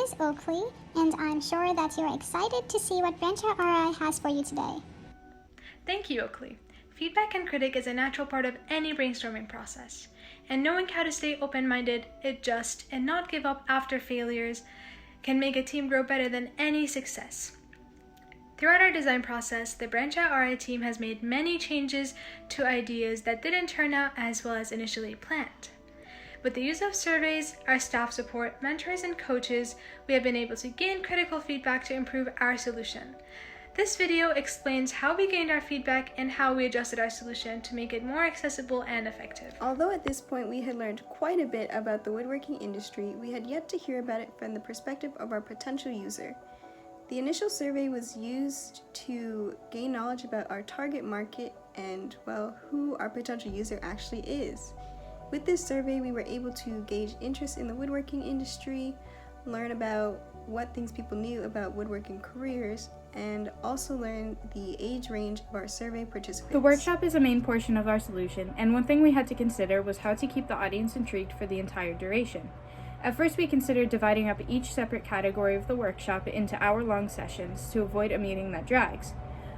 is Oakley, and I'm sure that you're excited to see what BranchOutRI has for you today. Thank you, Oakley. Feedback and critique is a natural part of any brainstorming process, and knowing how to stay open-minded, adjust, and not give up after failures can make a team grow better than any success. Throughout our design process, the BranchOutRI team has made many changes to ideas that didn't turn out as well as initially planned. With the use of surveys, our staff support, mentors, and coaches, we have been able to gain critical feedback to improve our solution. This video explains how we gained our feedback and how we adjusted our solution to make it more accessible and effective. Although at this point we had learned quite a bit about the woodworking industry, we had yet to hear about it from the perspective of our potential user. The initial survey was used to gain knowledge about our target market and, well, who our potential user actually is. With this survey, we were able to gauge interest in the woodworking industry, learn about what things people knew about woodworking careers, and also learn the age range of our survey participants. The workshop is a main portion of our solution, and one thing we had to consider was how to keep the audience intrigued for the entire duration. At first, we considered dividing up each separate category of the workshop into hour-long sessions to avoid a meeting that drags.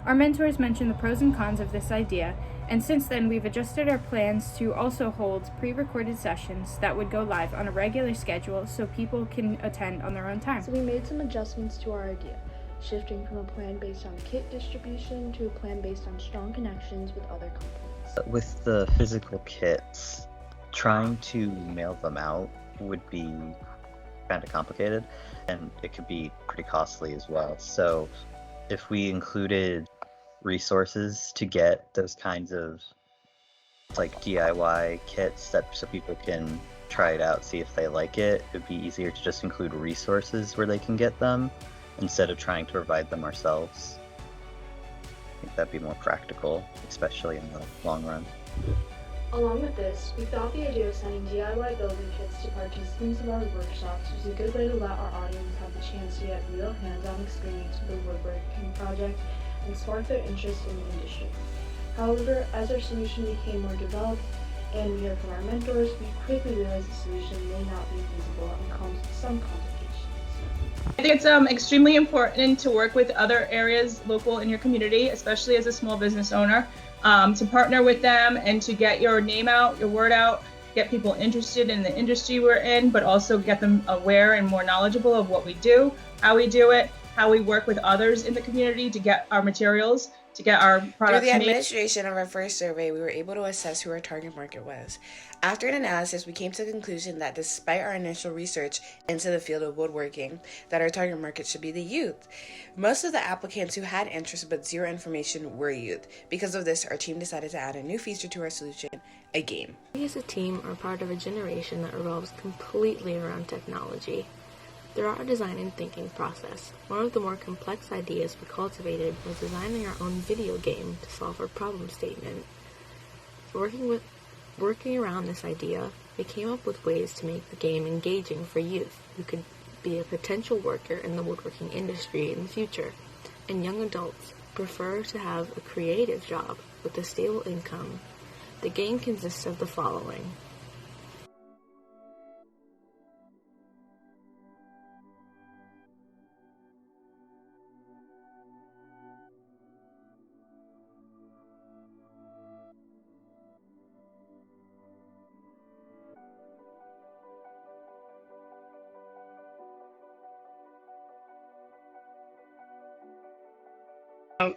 Our mentors mentioned the pros and cons of this idea, and since then we've adjusted our plans to also hold pre-recorded sessions that would go live on a regular schedule so people can attend on their own time. So we made some adjustments to our idea, shifting from a plan based on kit distribution to a plan based on strong connections with other companies. With the physical kits, trying to mail them out would be kind of complicated, and it could be pretty costly as well. So if we included resources to get those kinds of like DIY kits so people can try it out, see if they like it, it'd be easier to just include resources where they can get them instead of trying to provide them ourselves. I think that'd be more practical, especially in the long run. Along with this, we thought the idea of sending DIY building kits to participants of our workshops was a good way to let our audience have the chance to get real hands-on experience with the woodworking project and spark their interest in the industry. However, as our solution became more developed and we heard from our mentors, we quickly realized the solution may not be feasible and comes with some complications. I think it's extremely important to work with other areas local in your community, especially as a small business owner, to partner with them and to get your name out, your word out, get people interested in the industry we're in, but also get them aware and more knowledgeable of what we do, how we do it, how we work with others in the community to get our materials, to get our products made. Through the made. administration of our first survey, we were able to assess who our target market was. After an analysis, we came to the conclusion that despite our initial research into the field of woodworking, that our target market should be the youth. Most of the applicants who had interest but zero information were youth. Because of this, our team decided to add a new feature to our solution, a game. We as a team are part of a generation that revolves completely around technology. Throughout our design and thinking process, one of the more complex ideas we cultivated was designing our own video game to solve our problem statement. Working around this idea, we came up with ways to make the game engaging for youth who could be a potential worker in the woodworking industry in the future, and young adults prefer to have a creative job with a stable income. The game consists of the following.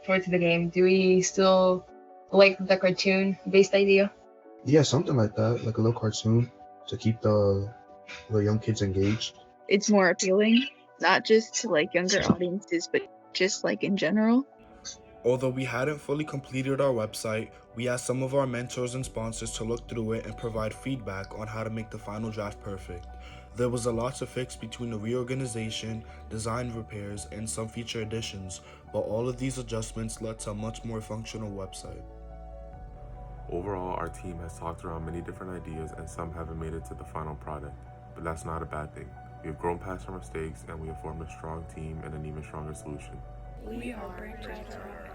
Towards the game, do we still like the cartoon-based idea? Yeah, something like that, like a little cartoon to keep the young kids engaged. It's more appealing, not just to like younger audiences, but just like in general. Although we hadn't fully completed our website, we asked some of our mentors and sponsors to look through it and provide feedback on how to make the final draft perfect. There was a lot to fix between the reorganization, design repairs, and some feature additions, but all of these adjustments led to a much more functional website. Overall, our team has talked around many different ideas and some haven't made it to the final product, but that's not a bad thing. We have grown past our mistakes and we have formed a strong team and an even stronger solution. We are BranchOutRI.